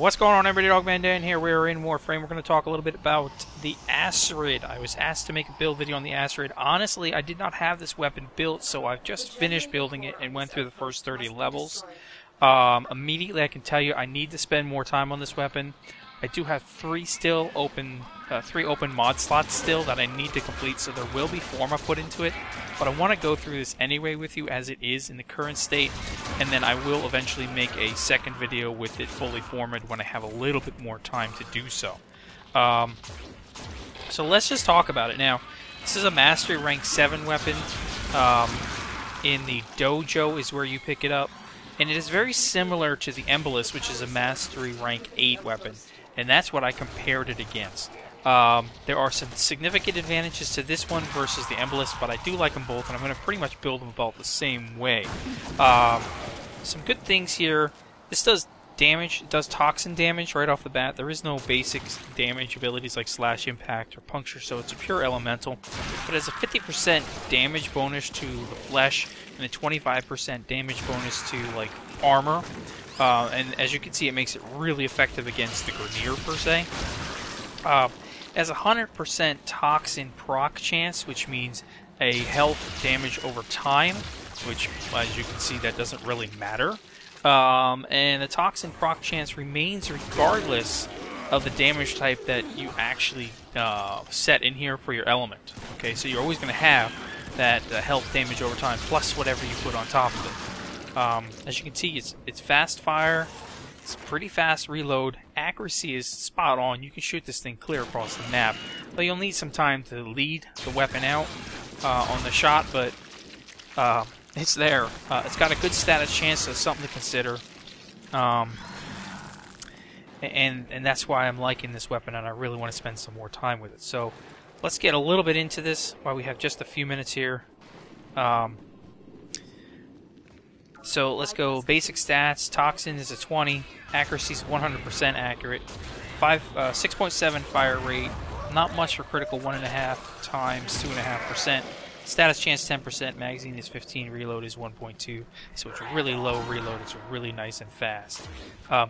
What's going on, everybody? Dogman Dan here. We're in Warframe. We're going to talk a little bit about the ACRID. I was asked to make a build video on the ACRID. Honestly, I did not have this weapon built, so I've just finished building it and went through the first 30 levels. Immediately, I can tell you I need to spend more time on this weapon. I do have three open mod slots still that I need to complete, so there will be forma put into it. But I want to go through this anyway with you as it is in the current state, and then I will eventually make a second video with it fully formatted when I have a little bit more time to do so. So let's just talk about it now. This is a Mastery Rank 7 weapon. In the dojo is where you pick it up, and it is very similar to the Embolus, which is a Mastery Rank 8 weapon, and that's what I compared it against. There are some significant advantages to this one versus the Embolus, but I do like them both, and I'm going to pretty much build them about the same way. Some good things here. This does damage. It does toxin damage right off the bat. There is no basic damage abilities like slash, impact, or puncture, so it's a pure elemental. But it has a 50% damage bonus to the flesh and a 25% damage bonus to like armor. And as you can see, it makes it really effective against the Grineer per se. Has a 100% toxin proc chance, which means a health damage over time, which, as you can see, that doesn't really matter. And the toxin proc chance remains regardless of the damage type that you actually set in here for your element. Okay, so you're always going to have that health damage over time, plus whatever you put on top of it. As you can see, it's fast fire. It's pretty fast reload. Accuracy is spot on. You can shoot this thing clear across the map. But you'll need some time to lead the weapon out on the shot, but it's there. It's got a good status chance, so it's something to consider. And that's why I'm liking this weapon, and I really want to spend some more time with it. So let's get a little bit into this while we have just a few minutes here. So let's go basic stats. Toxin is a 20. Accuracy is 100% accurate. 6.7 fire rate. Not much for critical. 1.5 times 2.5%. Status chance 10%. Magazine is 15. Reload is 1.2. So it's a really low reload. It's really nice and fast.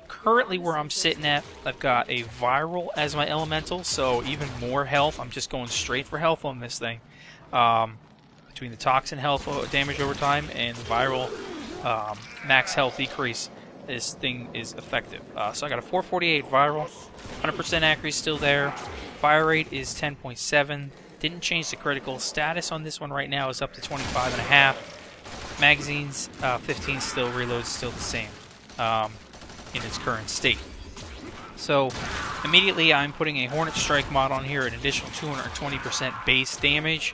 Currently where I'm sitting at, I've got a viral as my elemental. So even more health. I'm just going straight for health on this thing. Between the toxin health damage over time and the viral max health decrease, this thing is effective. So I got a 448 viral, 100% accuracy still there. Fire rate is 10.7. Didn't change the critical. Status on this one right now is up to 25.5. Magazines 15 still. Reload still the same in its current state. So immediately I'm putting a Hornet Strike mod on here, an additional 220% base damage,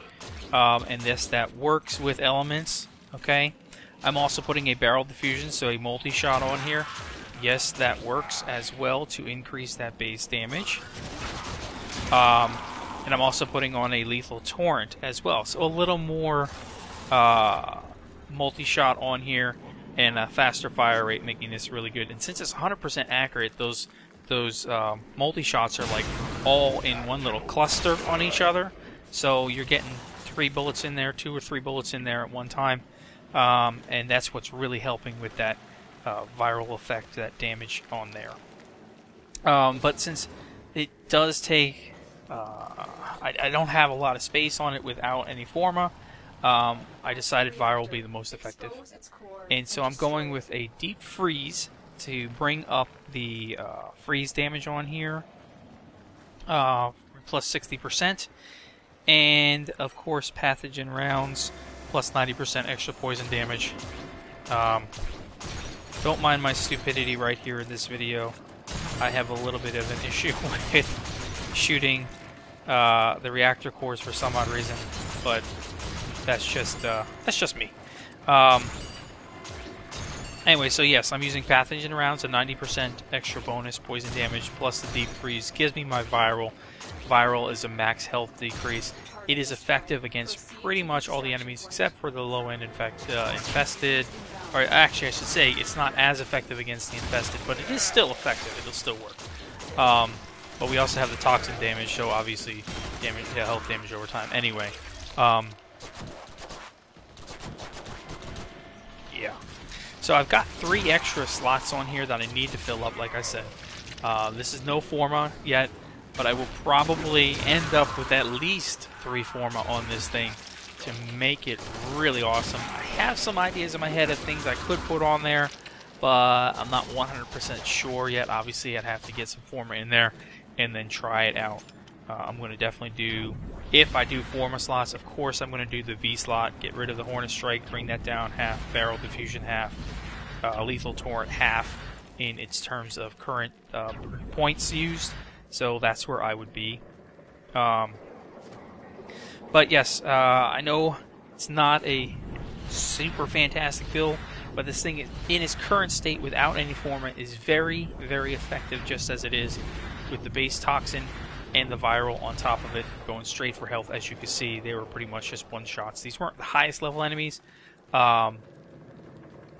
and that works with elements. Okay. I'm also putting a barrel diffusion, so a multi-shot on here. Yes, that works as well to increase that base damage. And I'm also putting on a lethal torrent as well. So a little more multi-shot on here and a faster fire rate, making this really good. And since it's 100% accurate, those multi-shots are like all in one little cluster on each other. So you're getting 3 bullets in there, 2 or 3 bullets in there at one time. And that's what's really helping with that viral effect, that damage on there. But since it does take, I don't have a lot of space on it without any forma, I decided viral will be the most effective. And so I'm going with a deep freeze to bring up the freeze damage on here, plus 60%. And of course pathogen rounds, plus 90% extra poison damage. Don't mind my stupidity right here in this video. I have a little bit of an issue with shooting the reactor cores for some odd reason, but that's just me. Anyway, so yes, I'm using pathogen rounds, a 90% extra bonus poison damage, plus the deep freeze gives me my viral. Viral is a max health decrease. It is effective against pretty much all the enemies except for the low-end infested. Or actually, I should say it's not as effective against the infested, but it is still effective. It'll still work. But we also have the toxin damage, so obviously health damage over time. Anyway, yeah. So I've got 3 extra slots on here that I need to fill up, like I said. This is no Forma yet, but I will probably end up with at least 3 Forma on this thing to make it really awesome. I have some ideas in my head of things I could put on there, but I'm not 100% sure yet. Obviously, I'd have to get some Forma in there and then try it out. I'm going to definitely do, if I do Forma slots, of course I'm going to do the V slot, get rid of the Hornet Strike, bring that down half, Barrel Diffusion half, Lethal Torrent half in its terms of current points used. So that's where I would be. But yes, I know it's not a super fantastic build, but this thing in its current state without any Forma is very, very effective just as it is, with the base Toxin and the Viral on top of it, going straight for health. As you can see, they were pretty much just one-shots. These weren't the highest level enemies, the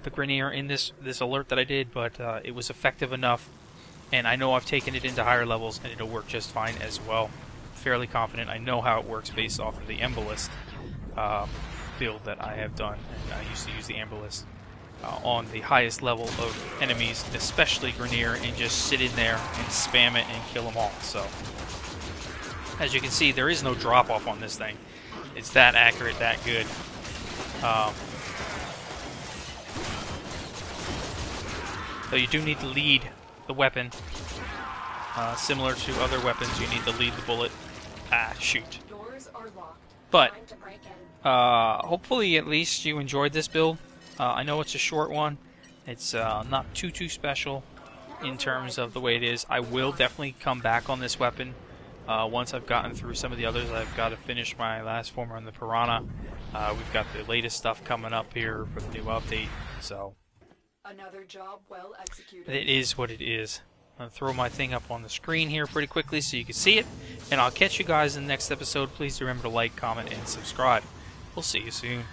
Grineer in this alert that I did, but it was effective enough, and I know I've taken it into higher levels and it'll work just fine as well. Fairly confident. I know how it works based off of the Embolist build that I have done, and I used to use the Embolist on the highest level of enemies, especially Grineer, and just sit in there and spam it and kill them all. So, as you can see, there is no drop-off on this thing. It's that accurate, that good. So you do need to lead the weapon. Similar to other weapons, you need to lead the bullet. Shoot. But, hopefully at least you enjoyed this build. I know it's a short one. It's not too special in terms of the way it is. I will definitely come back on this weapon once I've gotten through some of the others. I've got to finish my last Forma on the Piranha. We've got the latest stuff coming up here for the new update. So, another job well executed. It is what it is. I'm going to throw my thing up on the screen here pretty quickly so you can see it. And I'll catch you guys in the next episode. Please remember to like, comment, and subscribe. We'll see you soon.